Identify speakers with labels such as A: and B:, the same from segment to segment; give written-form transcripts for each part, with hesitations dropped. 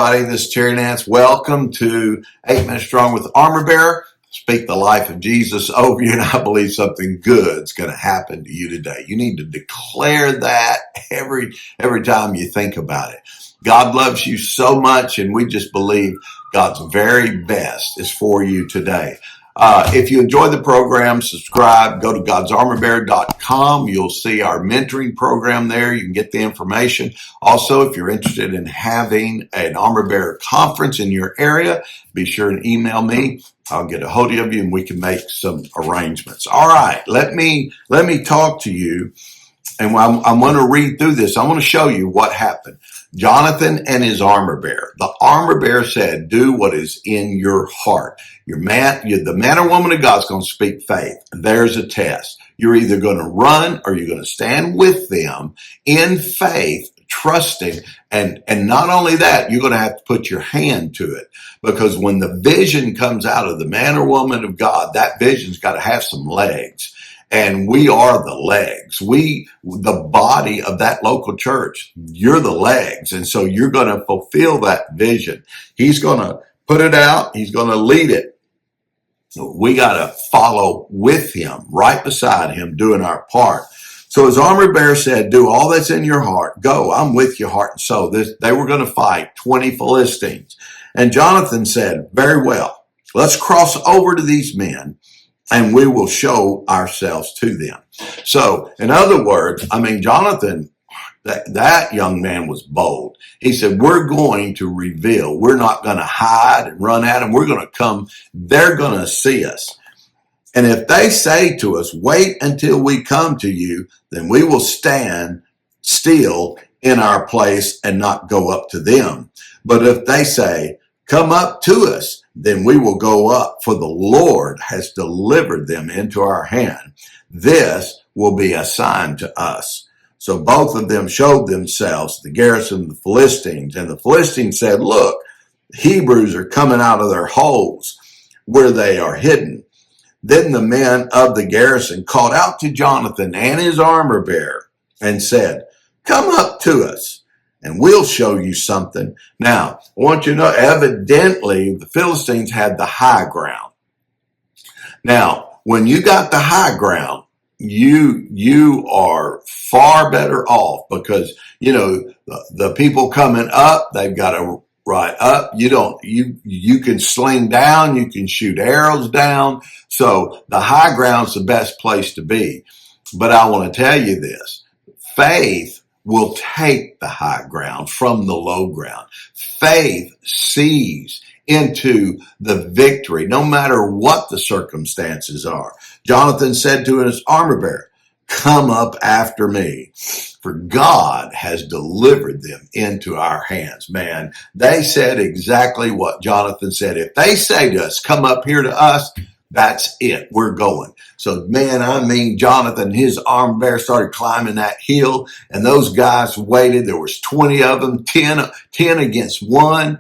A: everybody. This is Terry Nance. Welcome to 8 Minutes Strong with Armor Bearer. Speak the life of Jesus over you, and I believe something good is going to happen to you today. You need to declare that every time you think about it. God loves you so much, and we just believe God's very best is for you today. If you enjoy the program, subscribe, go to godsarmorbearer.com. You'll see our mentoring program there. You can get the information. Also, if you're interested in having an Armor Bearer conference in your area, be sure and email me. I'll get a hold of you and we can make some arrangements. All right, let me talk to you. And I'm going to read through this. I want to show you what happened. Jonathan and his armor bearer. The armor bearer said, do what is in your heart. The man or woman of God is going to speak faith. There's a test. You're either going to run or you're going to stand with them in faith, trusting. And not only that, you're going to have to put your hand to it. Because when the vision comes out of the man or woman of God, that vision's got to have some legs. And we are the legs. The body of that local church, you're the legs. And so you're going to fulfill that vision. He's going to put it out. He's going to lead it. We got to follow with him, right beside him, doing our part. So his armor bearer said, do all that's in your heart. Go, I'm with you, heart and soul. They were going to fight 20 Philistines. And Jonathan said, very well, let's cross over to these men, and we will show ourselves to them. So, in other words, Jonathan, that young man was bold. He said, we're going to reveal. We're not going to hide and run at them. We're going to come. They're going to see us. And if they say to us, wait until we come to you, then we will stand still in our place and not go up to them. But if they say, come up to us, then we will go up, for the Lord has delivered them into our hand. This will be a sign to us. So both of them showed themselves, the garrison of the Philistines. And the Philistines said, look, Hebrews are coming out of their holes where they are hidden. Then the men of the garrison called out to Jonathan and his armor bearer and said, come up to us, and we'll show you something. Now, I want you to know, evidently, the Philistines had the high ground. Now, when you got the high ground, you are far better off because, the people coming up, they've got to ride up. You can sling down, you can shoot arrows down. So the high ground's the best place to be. But I want to tell you this, faith will take the high ground from the low ground. Faith sees into the victory, no matter what the circumstances are. Jonathan said to his armor bearer, come up after me, for God has delivered them into our hands. Man, they said exactly what Jonathan said. If they say to us, come up here to us, that's it. We're going. So, Jonathan, his armor bearer started climbing that hill, and those guys waited. There was 20 of them, 10 against one.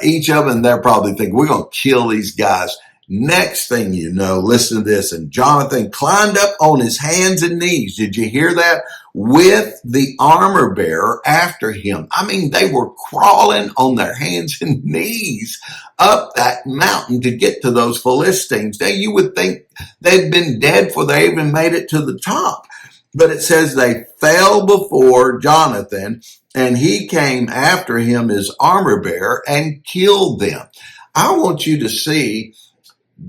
A: Each of them, they're probably thinking, we're going to kill these guys. Next thing you know, listen to this, and Jonathan climbed up on his hands and knees. Did you hear that? With the armor bearer after him. They were crawling on their hands and knees up that mountain to get to those Philistines. Now, you would think they'd been dead before they even made it to the top. But it says they fell before Jonathan, and he came after him, his armor bearer, and killed them. I want you to see,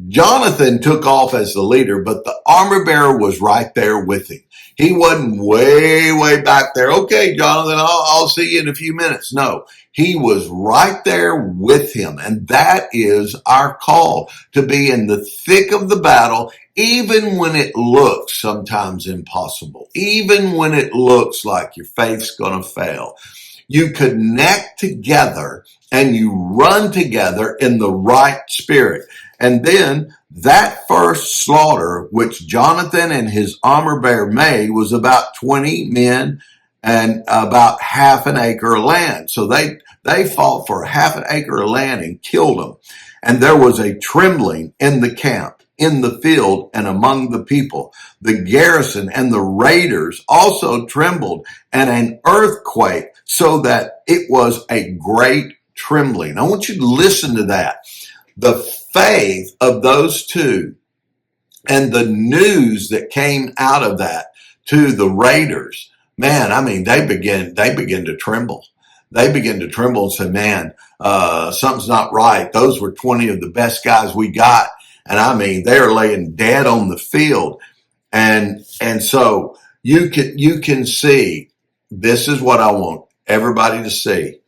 A: Jonathan took off as the leader, but the armor bearer was right there with him. He wasn't way back there. Okay, Jonathan, I'll see you in a few minutes. No, he was right there with him. And that is our call, to be in the thick of the battle, even when it looks sometimes impossible, even when it looks like your faith's going to fail. You connect together and you run together in the right spirit. And then that first slaughter, which Jonathan and his armor bearer made, was about 20 men and about half an acre of land. So they fought for half an acre of land and killed them. And there was a trembling in the camp, in the field, and among the people. The garrison and the raiders also trembled, and an earthquake, so that it was a great trembling. I want you to listen to that. The faith of those two and the news that came out of that to the raiders, man, I mean, they begin to tremble. They begin to tremble and say, man, something's not right. Those were 20 of the best guys we got. And I mean, they're laying dead on the field. And so you can see, this is what I want everybody to see.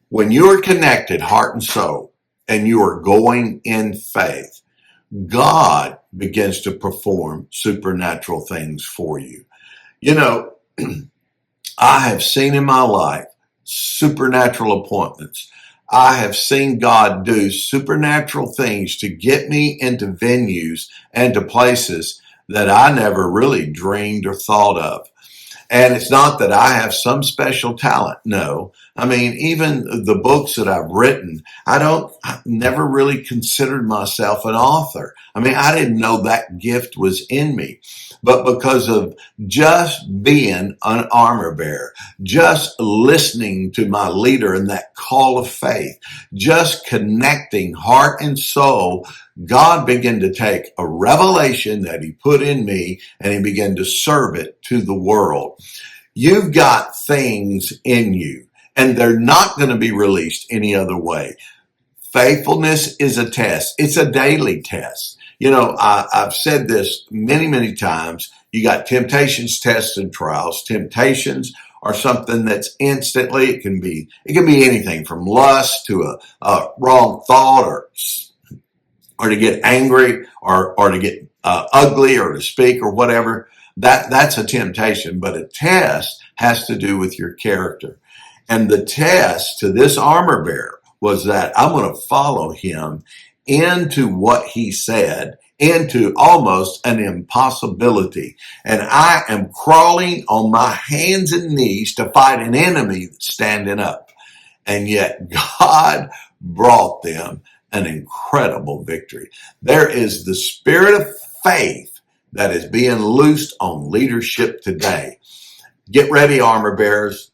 A: When you are connected heart and soul and you are going in faith, God begins to perform supernatural things for you. You know, I have seen in my life supernatural appointments. I have seen God do supernatural things to get me into venues and to places that I never really dreamed or thought of. And it's not that I have some special talent. No. I mean, even the books that I've written, I never really considered myself an author. I mean, I didn't know that gift was in me. But because of just being an armor bearer, just listening to my leader in that call of faith, just connecting heart and soul, God began to take a revelation that he put in me and he began to serve it to the world. You've got things in you and they're not going to be released any other way. Faithfulness is a test. It's a daily test. You know, I've said this many, many times. You got temptations, tests, and trials. Temptations are something that's instantly, it can be anything from lust to a wrong thought or to get angry or to get ugly or to speak or whatever. That's a temptation. But a test has to do with your character. And the test to this armor bearer was that I'm going to follow him into what he said, into almost an impossibility. And I am crawling on my hands and knees to fight an enemy that's standing up. And yet God brought them an incredible victory. There is the spirit of faith that is being loosed on leadership today. Get ready, armor bearers.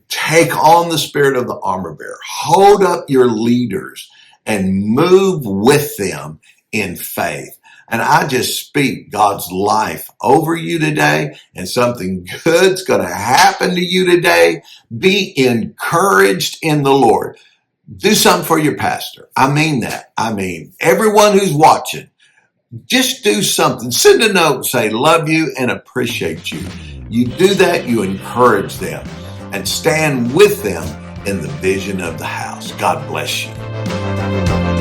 A: Take on the spirit of the armor bearer. Hold up your leaders and move with them in faith. And I just speak God's life over you today, and something good's going to happen to you today. Be encouraged in the Lord. Do something for your pastor. I mean that. I mean, everyone who's watching, just do something. Send a note and say, love you and appreciate you. You do that, you encourage them and stand with them in the vision of the house. God bless you.